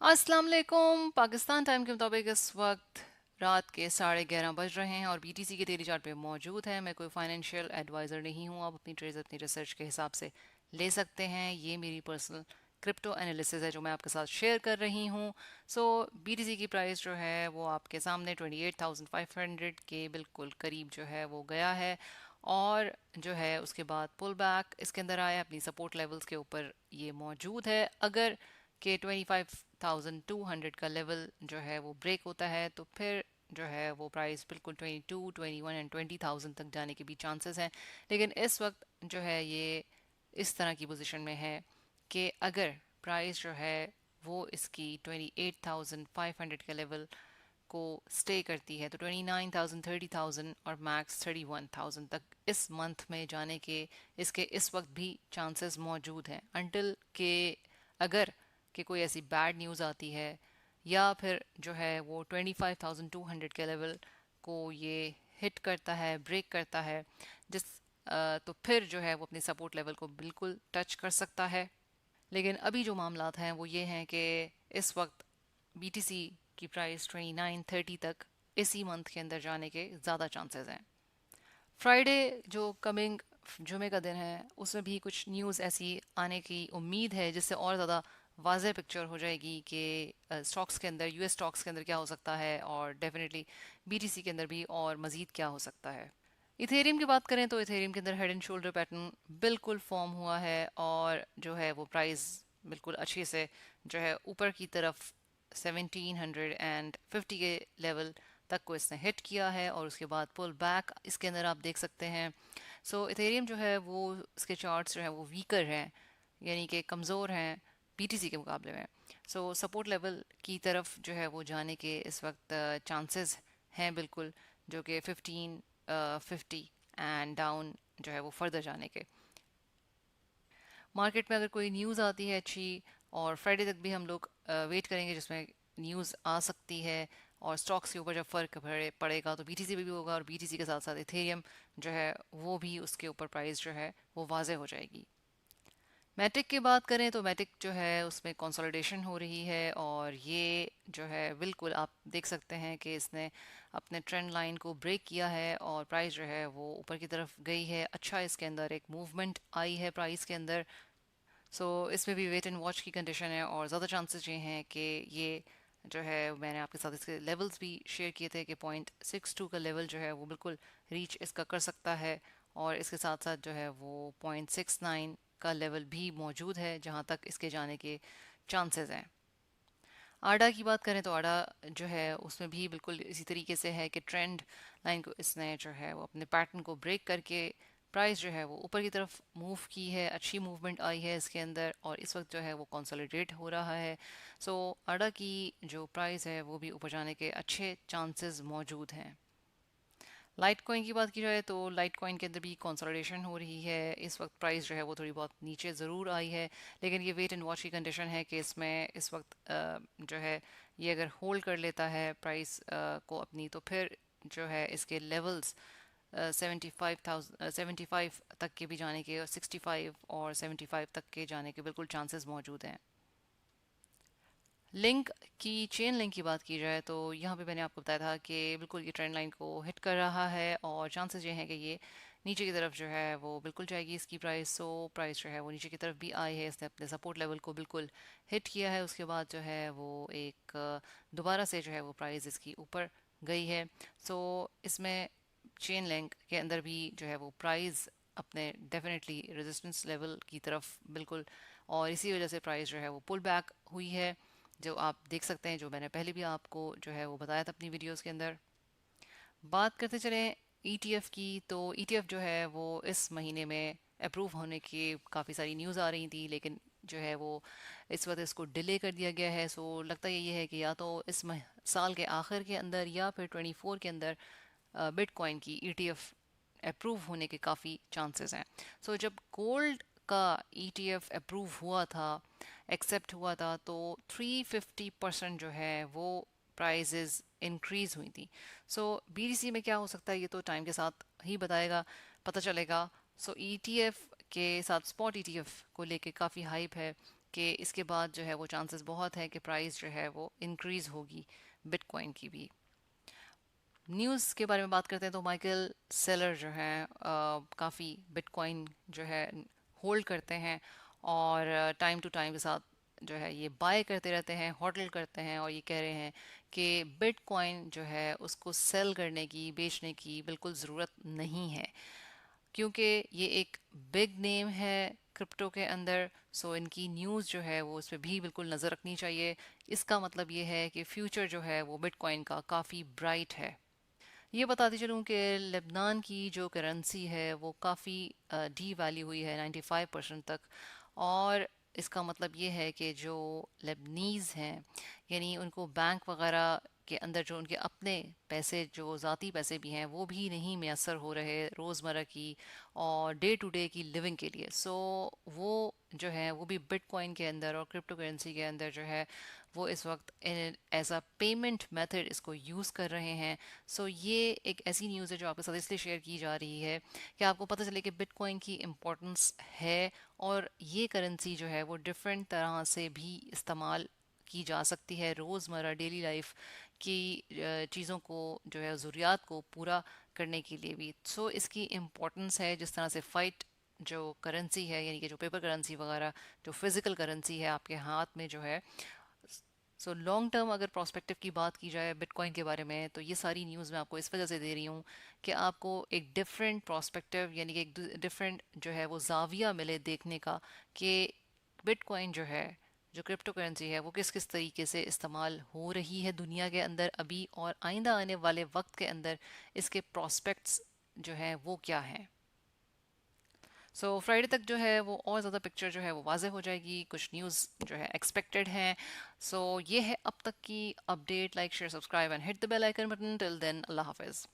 अस्सलाम वालेकुम। पाकिस्तान टाइम के मुताबिक इस वक्त रात के 11:30 बज रहे हैं और बीटीसी के डेली चार्ट पे मौजूद है। मैं कोई फाइनेंशियल एडवाइज़र नहीं हूँ। आप अपनी ट्रेड्स अपनी रिसर्च के हिसाब से ले सकते हैं। ये मेरी पर्सनल क्रिप्टो एनालिसिस है जो मैं आपके साथ शेयर कर रही हूँ। सो बीटीसी की प्राइस जो है वो आपके सामने 28,500 के बिल्कुल करीब जो है वो गया है और जो है उसके बाद पुल बैक इसके अंदर आया, अपनी सपोर्ट लेवल्स के ऊपर ये मौजूद है। अगर के 25,200 का लेवल जो है वो ब्रेक होता है तो फिर जो है वो प्राइस बिल्कुल 22, 21 एंड 20,000 तक जाने के भी चांसेस हैं। लेकिन इस वक्त जो है ये इस तरह की पोजीशन में है कि अगर प्राइस जो है वो इसकी 28,500 के लेवल को स्टे करती है तो 29,000, 30,000 और मैक्स 31,000 तक इस मंथ में जाने के इसके इस वक्त भी चांसेस मौजूद हैं। अनटिल के अगर कि कोई ऐसी बैड न्यूज़ आती है या फिर जो है वो 25,200 के लेवल को ये हिट करता है, ब्रेक करता है, जिस तो फिर जो है वो अपने सपोर्ट लेवल को बिल्कुल टच कर सकता है। लेकिन अभी जो मामलात हैं वो ये हैं कि इस वक्त बीटीसी की प्राइस 2930 तक इसी मंथ के अंदर जाने के ज़्यादा चांसेस हैं। फ्राइडे जो कमिंग जुमे का दिन है उसमें भी कुछ न्यूज़ ऐसी आने की उम्मीद है जिससे और ज़्यादा वाज़ह पिक्चर हो जाएगी कि स्टॉक्स के अंदर, यूएस स्टॉक्स के अंदर क्या हो सकता है और डेफिनेटली बीटीसी के अंदर भी और मज़ीद क्या हो सकता है। इथेरियम की बात करें तो इथेरियम के अंदर हेड एंड शोल्डर पैटर्न बिल्कुल फॉर्म हुआ है और जो है वो प्राइस बिल्कुल अच्छे से जो है ऊपर की तरफ 1750 के लेवल तक को इसने हिट किया है और उसके बाद पुल बैक इसके अंदर आप देख सकते हैं। सो इथेरियम जो है वो इसके चार्ट्स जो है वो वीकर हैं, यानी कि कमज़ोर हैं बीटीसी के मुकाबले में। सो सपोर्ट लेवल की तरफ जो है वो जाने के इस वक्त चांसेस हैं बिल्कुल, जो कि 1550 एंड डाउन जो है वो फर्दर जाने के। मार्केट में अगर कोई न्यूज़ आती है अच्छी और फ्राइडे तक भी हम लोग वेट करेंगे जिसमें न्यूज़ आ सकती है और स्टॉक्स के ऊपर जब फ़र्क पड़ेगा तो बीटीसी पे भी होगा और बीटीसी के साथ साथ इथेरियम जो है वो भी उसके ऊपर प्राइस जो है वो वाज़े हो जाएगी। मैटिक की बात करें तो मैटिक जो है उसमें कंसोलिडेशन हो रही है और ये जो है बिल्कुल आप देख सकते हैं कि इसने अपने ट्रेंड लाइन को ब्रेक किया है और प्राइस जो है वो ऊपर की तरफ गई है। अच्छा, इसके अंदर एक मूवमेंट आई है प्राइस के अंदर। इसमें भी वेट एंड वॉच की कंडीशन है और ज़्यादा चांसेस ये हैं कि ये जो है मैंने आपके साथ इसके लेवल्स भी शेयर किए थे कि 0.62 का लेवल जो है वो बिल्कुल रीच इसका कर सकता है और इसके साथ साथ जो है वो 0.69 का लेवल भी मौजूद है जहाँ तक इसके जाने के चांसेस हैं। आडा की बात करें तो आडा जो है उसमें भी बिल्कुल इसी तरीके से है कि ट्रेंड लाइन को इसने जो है वो अपने पैटर्न को ब्रेक करके प्राइस जो है वो ऊपर की तरफ मूव की है। अच्छी मूवमेंट आई है इसके अंदर और इस वक्त जो है वो कंसोलिडेट हो रहा है। आडा की जो प्राइस है वो भी ऊपर जाने के अच्छे चांसेस मौजूद हैं। लाइट कॉइन की बात की जाए तो लाइट कॉइन के अंदर भी कंसोलिडेशन हो रही है। इस वक्त प्राइस जो है वो थोड़ी बहुत नीचे ज़रूर आई है, लेकिन ये वेट एंड वॉच की कंडीशन है कि इसमें इस वक्त जो है ये अगर होल्ड कर लेता है प्राइस को अपनी तो फिर जो है इसके लेवल्स 75 तक के भी जाने के और 65 और 75 तक के जाने के बिल्कुल चांसेस मौजूद हैं। लिंक की चेन लिंक की बात की जाए तो यहाँ पे मैंने आपको बताया था कि बिल्कुल ये ट्रेंड लाइन को हिट कर रहा है और चांसेस ये हैं कि ये नीचे की तरफ जो है वो बिल्कुल जाएगी इसकी प्राइस। प्राइस जो है वो नीचे की तरफ भी आई है, इसने अपने सपोर्ट लेवल को बिल्कुल हिट किया है। उसके बाद जो है वो एक दोबारा से जो है वो प्राइस इसकी ऊपर गई है। इसमें चेन लिंक के अंदर भी जो है वो प्राइस अपने डेफिनेटली रेजिस्टेंस लेवल की तरफ बिल्कुल, और इसी वजह से प्राइस जो है वो पुल बैक हुई है, जो आप देख सकते हैं, जो मैंने पहले भी आपको जो है वो बताया था अपनी वीडियोस के अंदर। बात करते चलें ईटीएफ की तो ईटीएफ जो है वो इस महीने में अप्रूव होने की काफ़ी सारी न्यूज़ आ रही थी, लेकिन जो है वो इस वक्त इसको डिले कर दिया गया है। लगता ये है कि या तो इस साल के आखिर के अंदर या फिर 24 के अंदर बिटकॉइन की ईटीएफ अप्रूव होने के काफ़ी चांसेस हैं। जब गोल्ड का ईटीएफ अप्रूव हुआ था, एक्सेप्ट हुआ था, तो 350% जो है वो प्राइजेज इंक्रीज हुई थी। बीडीसी में क्या हो सकता है ये तो टाइम के साथ ही बताएगा, पता चलेगा। ईटीएफ के साथ स्पॉट ईटीएफ को लेके काफ़ी हाइप है कि इसके बाद जो है वो चांसेस बहुत है कि प्राइस जो है वो इंक्रीज़ होगी बिटकॉइन की भी। न्यूज़ के बारे में बात करते हैं तो माइकल सेलर जो है काफ़ी बिटकॉइन जो है होल्ड करते हैं और टाइम टू टाइम के साथ जो है ये बाय करते रहते हैं, होल्ड करते हैं और ये कह रहे हैं कि बिटकॉइन जो है उसको सेल करने की, बेचने की बिल्कुल ज़रूरत नहीं है, क्योंकि ये एक बिग नेम है क्रिप्टो के अंदर। सो इनकी न्यूज़ जो है वो उस पर भी बिल्कुल नज़र रखनी चाहिए। इसका मतलब ये है कि फ्यूचर जो है वो बिटकॉइन का काफ़ी ब्राइट है। ये बताती चलूँ कि लेबनान की जो करेंसी है वो काफ़ी डी वैल्यू हुई है 95% तक। और इसका मतलब ये है कि जो लेबनीज़ हैं, यानी उनको बैंक वगैरह के अंदर जो उनके अपने पैसे, जो ज़ाती पैसे भी हैं, वो भी नहीं मैसर हो रहे रोज़मर्रा की और डे टू डे की लिविंग के लिए। सो वो जो है वो भी बिटकॉइन के अंदर और क्रिप्टो करेंसी के अंदर जो है वो इस वक्त एज अ पेमेंट मेथड इसको यूज़ कर रहे हैं। सो ये एक ऐसी न्यूज़ है जो आपके साथ इसलिए शेयर की जा रही है कि आपको पता चले कि बिटकॉइन की इम्पोर्टेंस है और ये करेंसी जो है वो डिफरेंट तरह से भी इस्तेमाल की जा सकती है रोज़मर्रा डेली लाइफ की चीज़ों को जो है ज़रूरियात को पूरा करने के लिए भी। सो इसकी इम्पोर्टेंस है, जिस तरह से फ़ाइट जो करेंसी है, यानी कि जो पेपर करेंसी वगैरह, जो फिज़िकल करेंसी है आपके हाथ में जो है। सो लॉन्ग टर्म अगर प्रोस्पेक्टिव की बात की जाए बिटकॉइन के बारे में, तो ये सारी न्यूज़ मैं आपको इस वजह से दे रही हूँ कि आपको एक डिफरेंट प्रोस्पेक्टिव, यानी कि एक डिफरेंट जो है वो जाविया मिले देखने का कि बिटकॉइन जो है, जो क्रिप्टो करेंसी है, वो किस किस तरीके से इस्तेमाल हो रही है दुनिया के अंदर अभी, और आइंदा आने वाले वक्त के अंदर इसके प्रोस्पेक्ट्स जो हैं वो क्या हैं। सो फ्राइडे तक जो है वो और ज़्यादा पिक्चर जो है वो वाज़ेह हो जाएगी, कुछ न्यूज़ जो है एक्सपेक्टेड हैं। सो ये है अब तक की update. Like share subscribe and hit the bell icon button. Till then, अल्लाह हाफिज़।